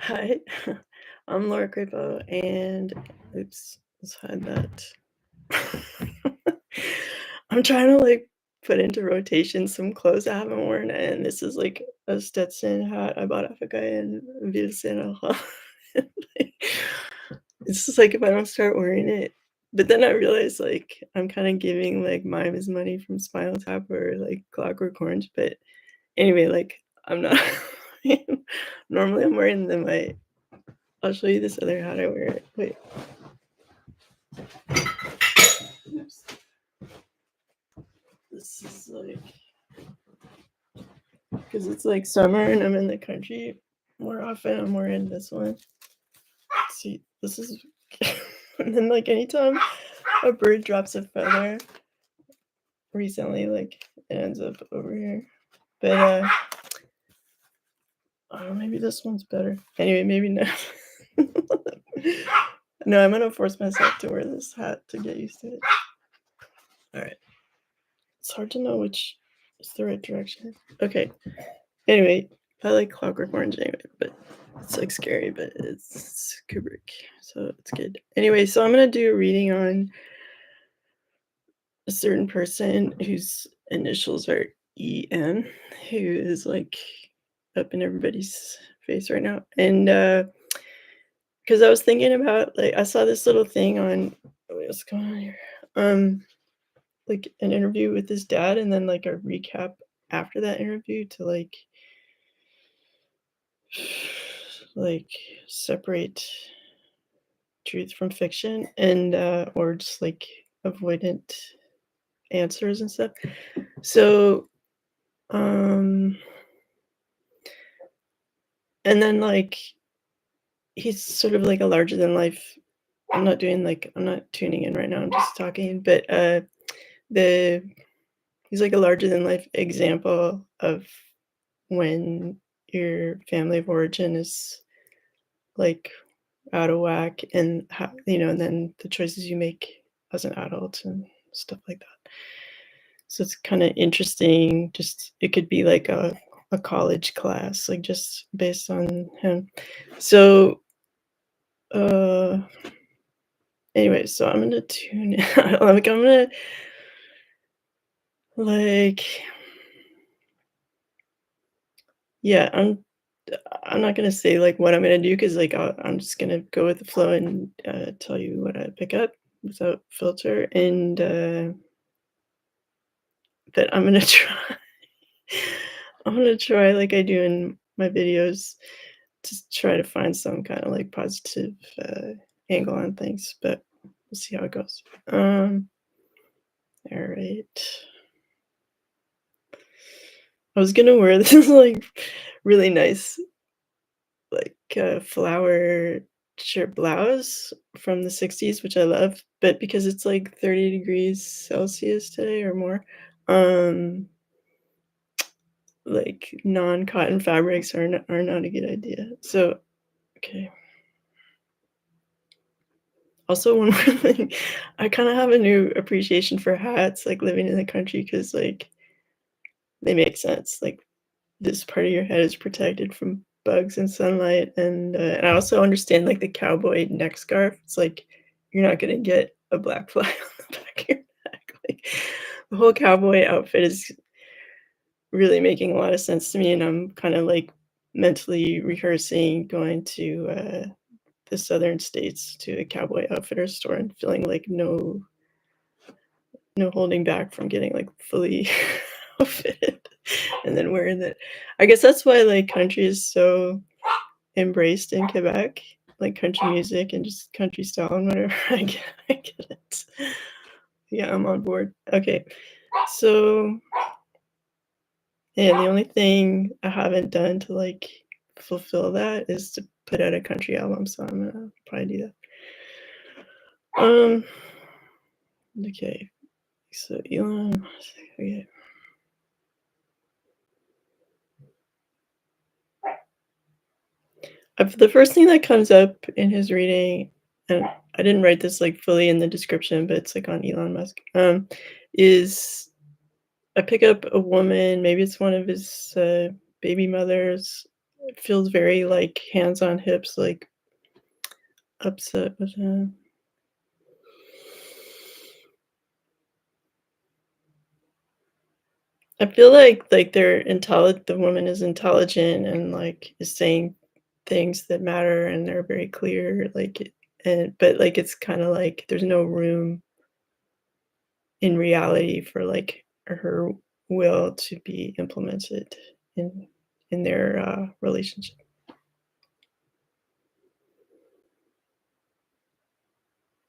Hi, I'm Laura Crapo, and oops, let's hide that. I'm trying to put into rotation some clothes I haven't worn, and this is like a Stetson hat I bought off a guy in Ville Saint Laurent. Like, it's just like if I don't start wearing it, but then I realized I'm kind of giving like mime is money from Spinal Tap or like Clockwork Orange, but anyway, I'm not. Normally, I'm wearing them. I'll show you this other hat I wear. Wait. Oops. This is because it's like summer and I'm in the country more often. I'm wearing this one. See, this is, and then anytime a bird drops a feather, recently, it ends up over here. But, oh, maybe this one's better. Anyway, maybe not. No, I'm gonna force myself to wear this hat to get used to it. All right. It's hard to know which is the right direction. Okay. Anyway, I like Clockwork Orange anyway, but it's scary, but it's Kubrick, so it's good. Anyway, so I'm gonna do a reading on a certain person whose initials are EN, who is up in everybody's face right now. And because I was thinking about I saw this little thing on what's going on here. An interview with his dad and then a recap after that interview to separate truth from fiction and or just avoidant answers and stuff. So and then he's sort of a larger than life. I'm not tuning in right now, I'm just talking, but the he's a larger than life example of when your family of origin is out of whack and how, and then the choices you make as an adult and stuff like that. So it's kind of interesting. Just it could be a college class, just based on him. So anyway, so I'm gonna tune in. I'm gonna yeah, I'm not gonna say what I'm gonna do because I'm just gonna go with the flow and tell you what I pick up without filter. And but I'm gonna try. I'm gonna try like I do in my videos to try to find some kind of positive angle on things, but we'll see how it goes. All right. I was gonna wear this really nice flower shirt blouse from the 60s, which I love, but because it's 30 degrees Celsius today or more, non-cotton fabrics are not a good idea. So, okay. Also, one more thing, I kind of have a new appreciation for hats, living in the country, because they make sense. This part of your head is protected from bugs and sunlight, and I also understand the cowboy neck scarf. It's you're not gonna get a black fly on the back of your neck. The whole cowboy outfit is really making a lot of sense to me, and I'm kind of mentally rehearsing going to the southern states to a cowboy outfitter store and feeling no holding back from getting fully outfitted and then wearing it. I guess that's why country is so embraced in Quebec, country music and just country style and whatever. I get it. Yeah, I'm on board. Okay, so yeah, the only thing I haven't done to fulfill that is to put out a country album, so I'm gonna probably do that. Okay, so Elon Musk, okay. The first thing that comes up in his reading, and I didn't write this fully in the description, but it's on Elon Musk, is I pick up a woman, maybe it's one of his baby mothers, It feels very, like, hands on hips, like, upset with him. I feel like the woman is intelligent and, like, is saying things that matter, and they're very clear, but, like, it's kinda like there's no room in reality for, like, her will to be implemented in their, relationship.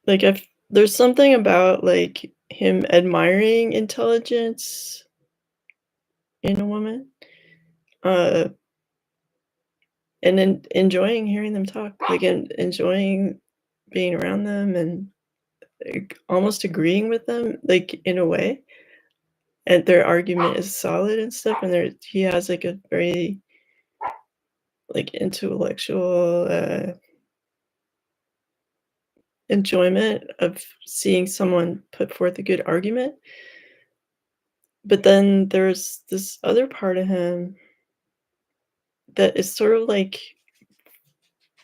Like, if there's something about, like, him admiring intelligence in a woman, uh, and then enjoying hearing them talk, like, enjoying being around them and, like, almost agreeing with them, like, in a way, and their argument is solid and stuff, and he has, like, a very, like, intellectual, enjoyment of seeing someone put forth a good argument, but then there's this other part of him that is sort of like,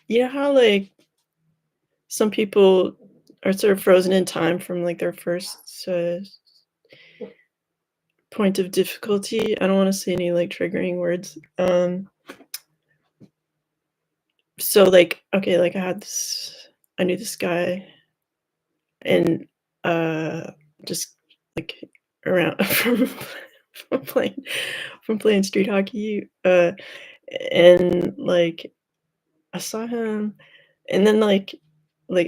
you know how, like, some people are sort of frozen in time from, like, their first, point of difficulty? I don't wanna say any, like, triggering words, so, like, okay, like, I knew this guy and, just, like, around from playing street hockey, and, like, I saw him, and then, like,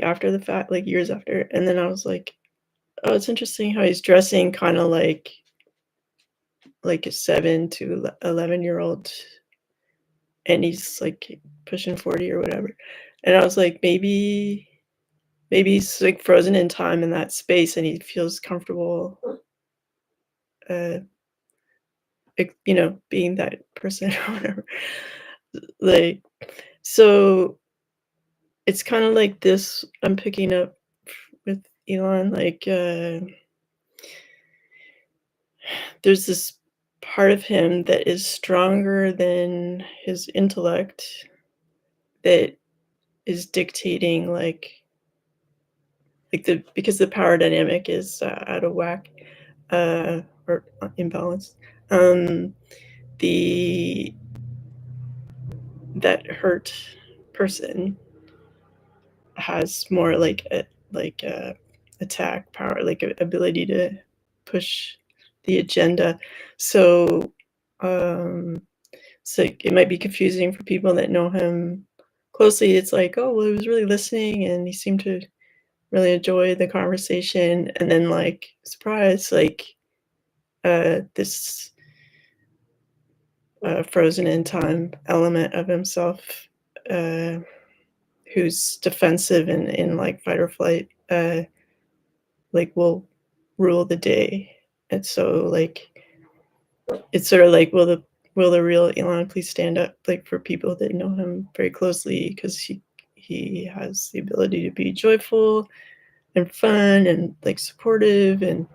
after the fact, like, years after, and then I was like, "Oh, it's interesting how he's dressing kinda like a 7 to 11-year-old, and he's, like, pushing 40 or whatever." And I was like, maybe he's, like, frozen in time in that space, and he feels comfortable, uh, being that person or whatever. Like, so it's kinda like this I'm picking up with Elon, like, there's this part of him that is stronger than his intellect that is dictating, the because the power dynamic is, out of whack, or imbalanced, um, the that hurt person has more attack power, like a ability to push the agenda. So, um, it might be confusing for people that know him closely. It's like, oh, well, he was really listening, and he seemed to really enjoy the conversation. And then, like, surprise, like, this frozen in time element of himself, uh, who's defensive and in like fight or flight, like, will rule the day. And so, like, it's sort of like, will the real Elon please stand up, like, for people that know him very closely, because he has the ability to be joyful and fun and, like, supportive and,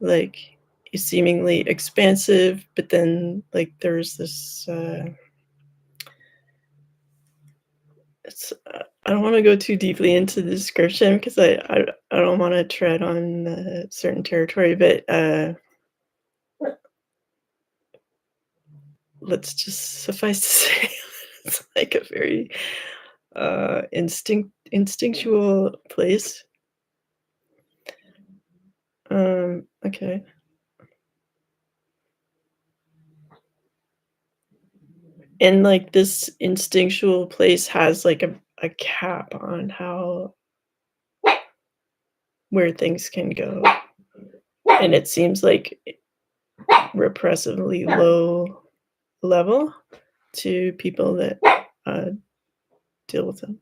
like, is seemingly expansive, but then, like, there's this, I don't wanna go too deeply into the description because I don't wanna tread on, certain territory, but, let's just suffice to say it's like a very, instinctual place. Okay. And, like, this instinctual place has, like, a cap on how where things can go, and it seems like repressively low level to people that, uh, deal with them.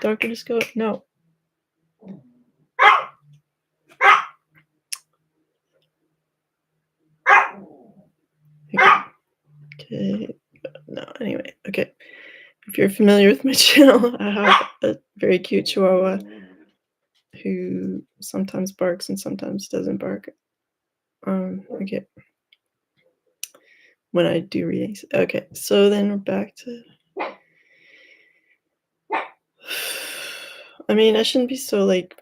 Dr. Disco? No. Okay. No, anyway, okay. If you're familiar with my channel, I have a very cute chihuahua who sometimes barks and sometimes doesn't bark. Okay. when I do readings. Okay, so then we're back to. I mean, I shouldn't be so like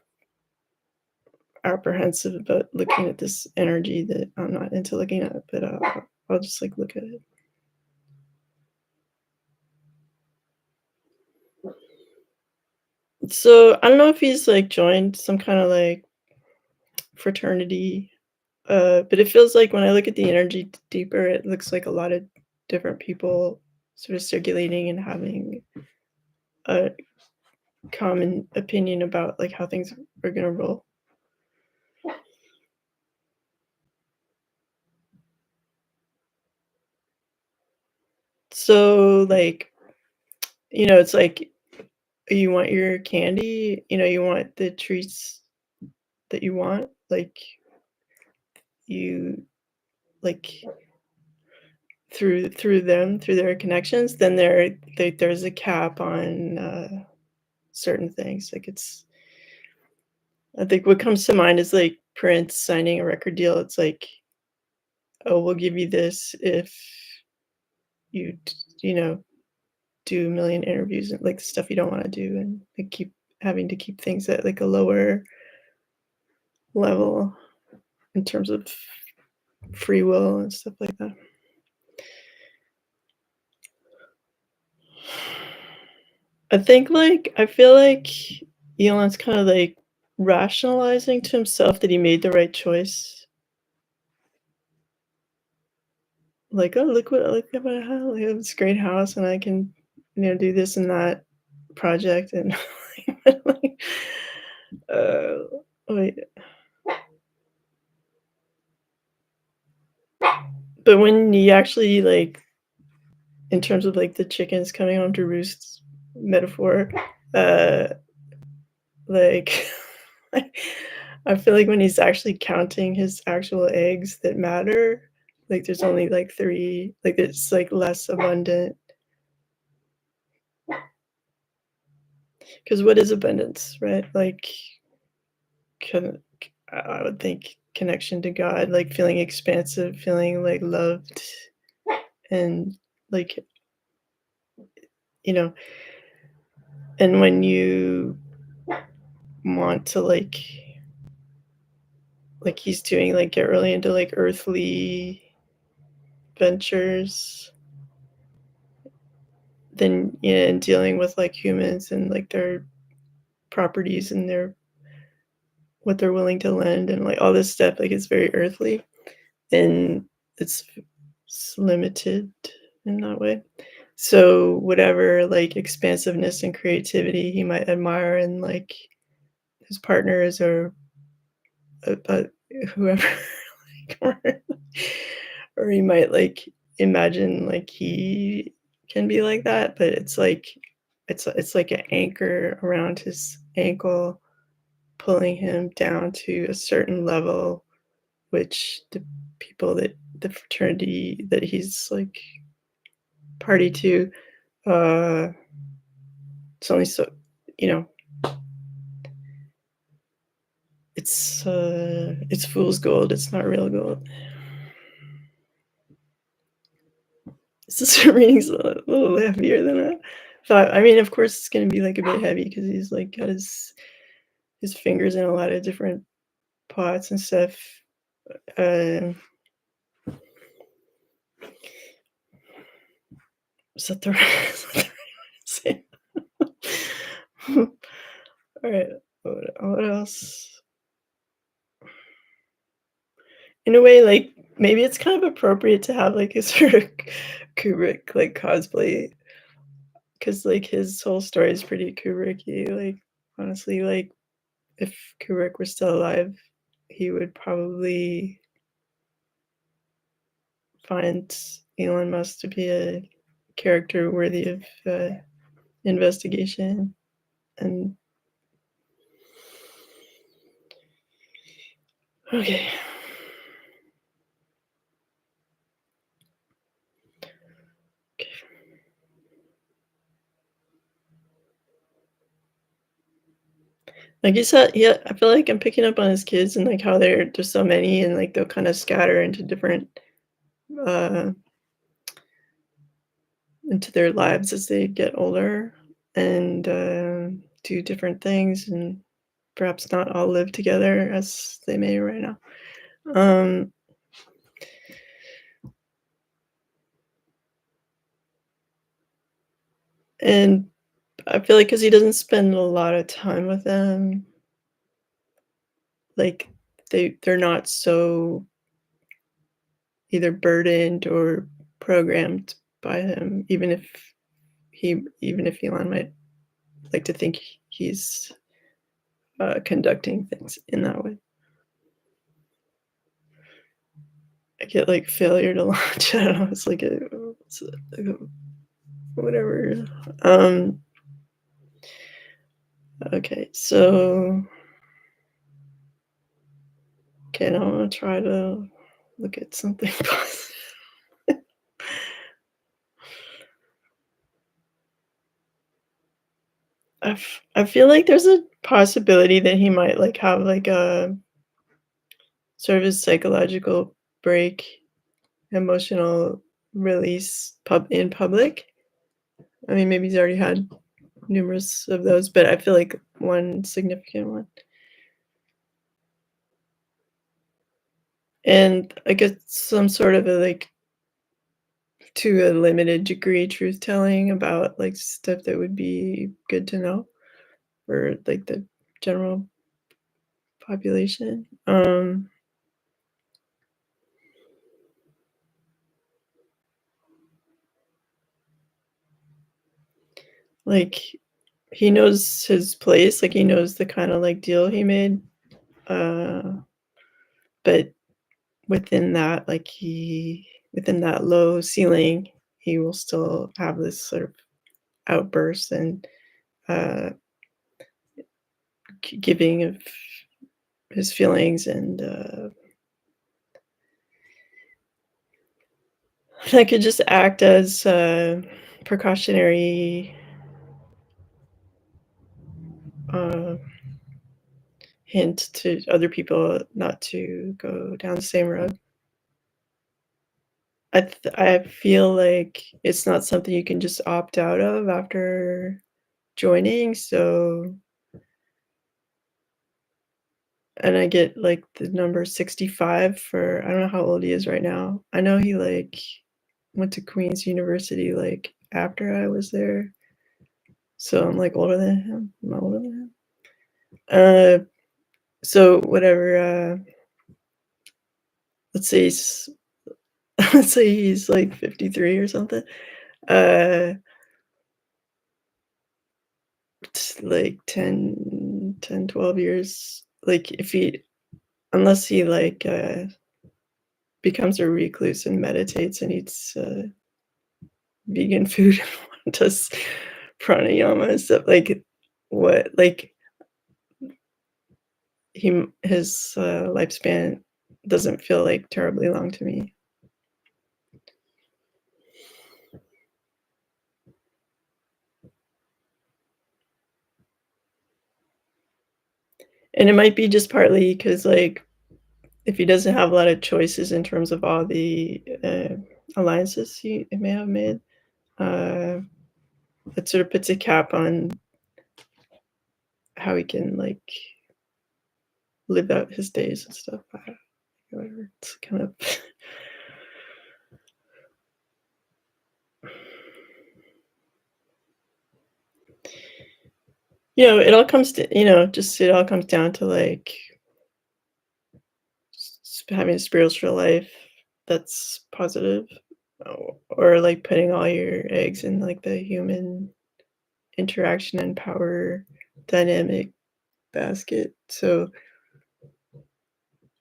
apprehensive about looking at this energy that I'm not into looking at, but I'll just like look at it. So I don't know if he's like joined some kind of like fraternity, but it feels like when I look at the energy deeper, it looks like a lot of different people sort of circulating and having a common opinion about like how things are gonna roll. So like, it's like you want your candy, you want the treats that you want, like you like through them, through their connections, then there's a cap on certain things. Like I think what comes to mind is like Prince signing a record deal. It's like, oh, we'll give you this if you you know do a million interviews and like the stuff you don't want to do, and like keep having to keep things at like a lower level in terms of free will and stuff like that. I feel like Elon's kind of like rationalizing to himself that he made the right choice. Like, oh, look at my house. I have this great house, and I can, do this and that project, and like, uh, wait. But when you actually like, in terms of like the chickens coming home to roost metaphor, uh, like, I feel like when he's actually counting his actual eggs that matter, like there's only like three, like it's like less abundant. Because what is abundance, right? Like, con- I would think connection to God, like feeling expansive, feeling like loved, and like, you know, and when you want to like he's doing, like get really into like earthly ventures, then yeah, and dealing with like humans and like their properties and their what they're willing to lend and like all this stuff, like it's very earthly, and it's limited in that way. So whatever like expansiveness and creativity he might admire in like his partners or uh, whoever, like, or he might like imagine like he can be like that, but it's like an anchor around his ankle, pulling him down to a certain level, which the fraternity that he's like party to, uh, it's only so, you know, it's fool's gold. It's not real gold. This reading's a little heavier than I thought. I mean, of course, it's gonna be like a bit heavy because he's like got his fingers in a lot of different pots and stuff. Um, is that the right? Is that the right say? All right. What else? In a way, like maybe it's kind of appropriate to have like a sort of Kubrick like cosplay, because like his whole story is pretty Kubricky. Like honestly, like if Kubrick were still alive, he would probably find Elon Musk to be a character worthy of investigation. And okay, like you said, yeah, I feel like I'm picking up on his kids and like how there's so many and like they'll kind of scatter into different uh into their lives as they get older and do different things and perhaps not all live together as they may right now. Um, and I feel like because he doesn't spend a lot of time with them, like they're not so either burdened or programmed by him, even if Elon might like to think he's conducting things in that way. I get like failure to launch. I don't know. Like a whatever. Um, okay, so okay, now I'm gonna try to look at something positive. I feel like there's a possibility that he might like have like a sort of a psychological break, emotional release in public. I mean, maybe he's already had numerous of those, but I feel like one significant one. And I guess some sort of a like to a limited degree truth telling about like stuff that would be good to know for like the general population. Like he knows his place, like he knows the kind of like deal he made. Uh, but within that, like within that low ceiling, he will still have this sort of outburst and uh, giving of his feelings and that could just act as a precautionary uh, hint to other people not to go down the same road. I feel like it's not something you can just opt out of after joining. So, and I get like the number 65 for I don't know how old he is right now. I know he like went to Queen's University like after I was there. So I'm like older than him. I'm older than him. Uh, so whatever. Let's say he's, let's say he's like 53 or something. Uh, it's like 12 years. Like if he, unless he like becomes a recluse and meditates and eats vegan food and does pranayama and stuff, like what, like his lifespan doesn't feel like terribly long to me. And it might be just partly because like if he doesn't have a lot of choices in terms of all the alliances he may have made, uh, it sort of puts a cap on how he can like live out his days and stuff. Whatever. It's kind of it all comes to just it all comes down to like having a spiritual life that's positive, or like putting all your eggs in like the human interaction and power dynamic basket. So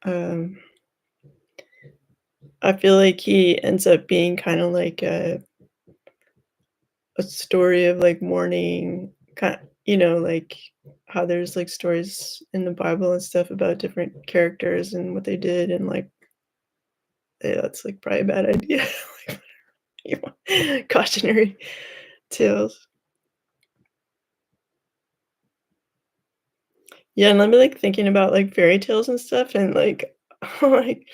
um I feel like he ends up being kind of like a story of like mourning, kind like how there's like stories in the Bible and stuff about different characters and what they did, and like that's like probably a bad idea. Cautionary tales. Yeah, and I'm like thinking about like fairy tales and stuff, and like like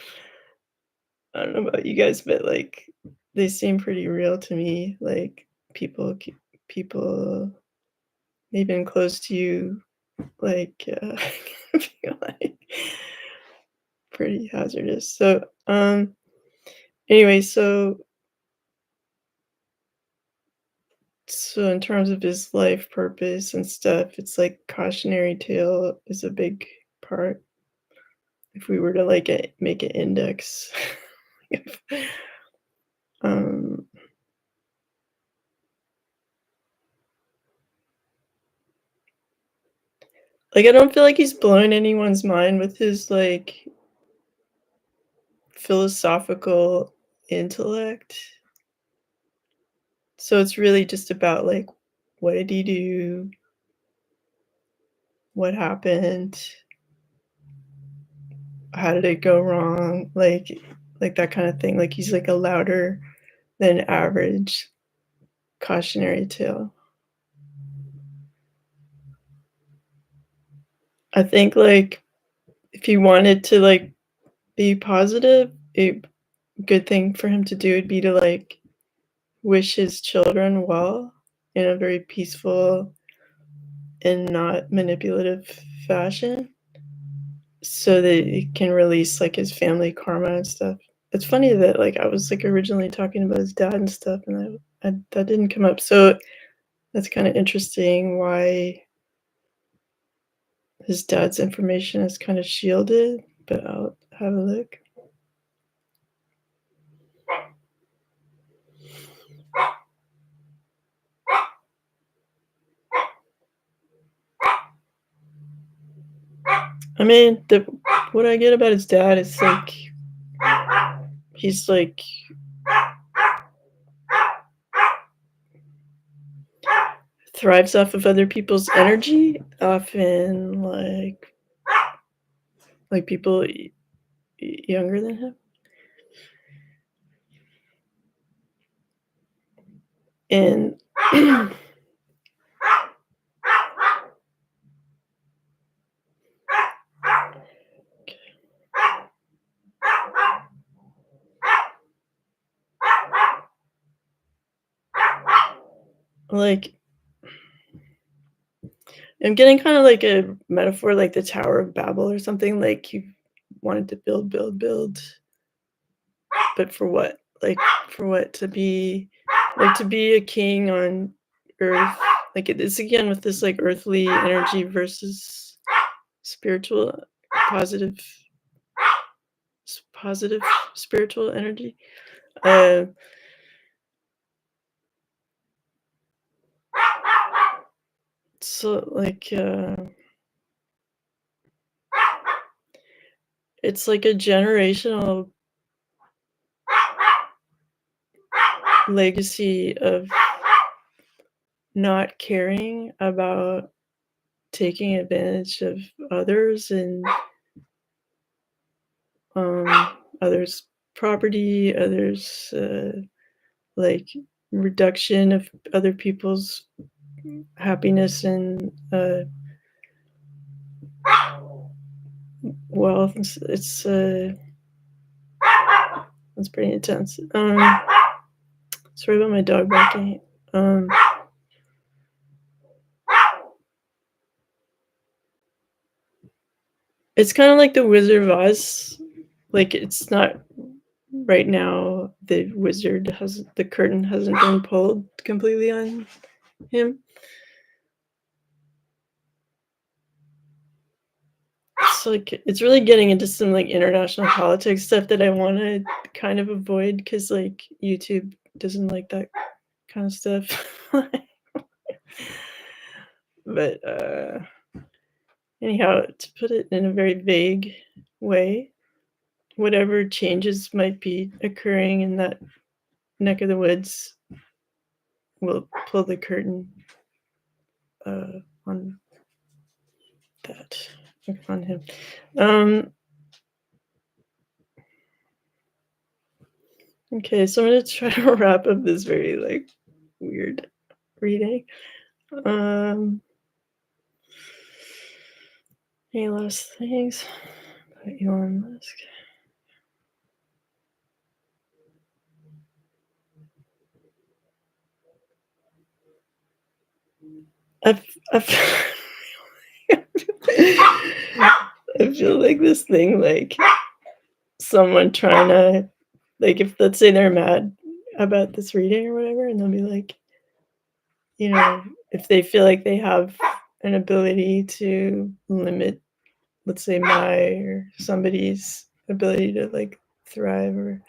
I don't know about you guys, but like they seem pretty real to me. Like people even close to you, like feel like pretty hazardous. So anyway, so in terms of his life purpose and stuff, it's like cautionary tale is a big part. If we were to like make an index, um, like I don't feel like he's blowing anyone's mind with his like philosophical intellect. So it's really just about like what did he do? What happened? How did it go wrong? Like that kind of thing. Like he's like a louder than average cautionary tale. I think like if he wanted to like be positive, a good thing for him to do would be to like wish his children well in a very peaceful and not manipulative fashion so that he can release like his family karma and stuff. It's funny that like I was like originally talking about his dad and stuff and that didn't come up. So that's kind of interesting why his dad's information is kind of shielded, but I'll have a look. I mean, what I get about his dad is like he's like thrives off of other people's energy, often like people younger than him, and like I'm getting kind of like a metaphor like the Tower of Babel or something. Like you wanted to build, but for what? Like for what? To be like to be a king on earth. Like it's again with this like earthly energy versus spiritual, positive, positive spiritual energy. Uh, so like it's like a generational legacy of not caring about taking advantage of others and others' property, others like reduction of other people's happiness and wealth. It's pretty intense. Sorry about my dog barking. It's kind of like the Wizard of Oz. Like it's not right now. The curtain hasn't been pulled completely on him. It's like it's really getting into some like international politics stuff that I want to kind of avoid because like YouTube doesn't like that kind of stuff. But anyhow, to put it in a very vague way, whatever changes might be occurring in that neck of the woods will pull the curtain on that, on him. Okay, so I'm gonna try to wrap up this very like weird reading. Any last things about Elon Musk? I I feel like this thing, like someone trying to, like, if let's say they're mad about this reading or whatever, and they'll be like, you know, if they feel like they have an ability to limit, let's say, my or somebody's ability to like thrive or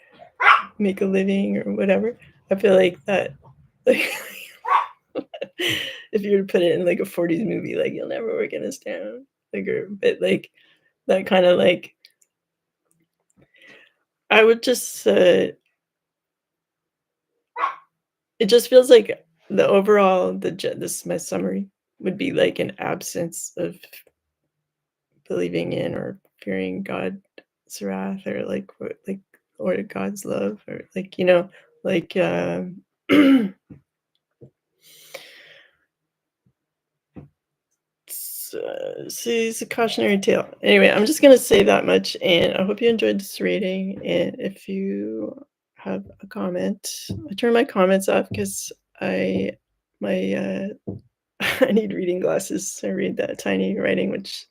make a living or whatever, I feel like that, like, if you were to put it in like a 40s movie, like you'll never work in this town, like, or but like that kind of like, I would just it just feels like the overall this my summary would be like an absence of believing in or fearing God's wrath or like what like or God's love or like like see, it's a cautionary tale. Anyway, I'm just gonna say that much, and I hope you enjoyed this reading. And if you have a comment, I turn my comments off because I my I need reading glasses. I read that tiny writing, which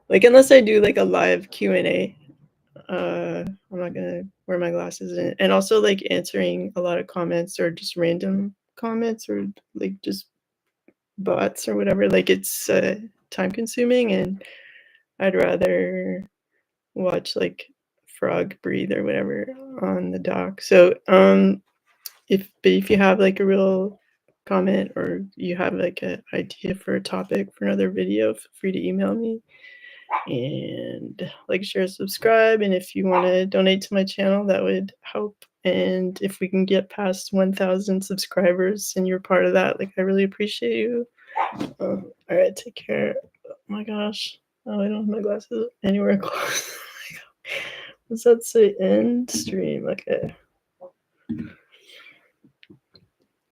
like unless I do like a live Q&A, I'm not gonna wear my glasses. And also like answering a lot of comments or just random comments or like just bots or whatever. Like it's time consuming, and I'd rather watch like frog breathe or whatever on the dock. So if you have like a real comment or you have like an idea for a topic for another video, feel free to email me and like, share, subscribe. And if you want to donate to my channel, that would help. And if we can get past 1,000 subscribers and you're part of that, like I really appreciate you. All right, take care. Oh my gosh. Oh, I don't have my glasses anywhere close. What's that say? End stream. Okay.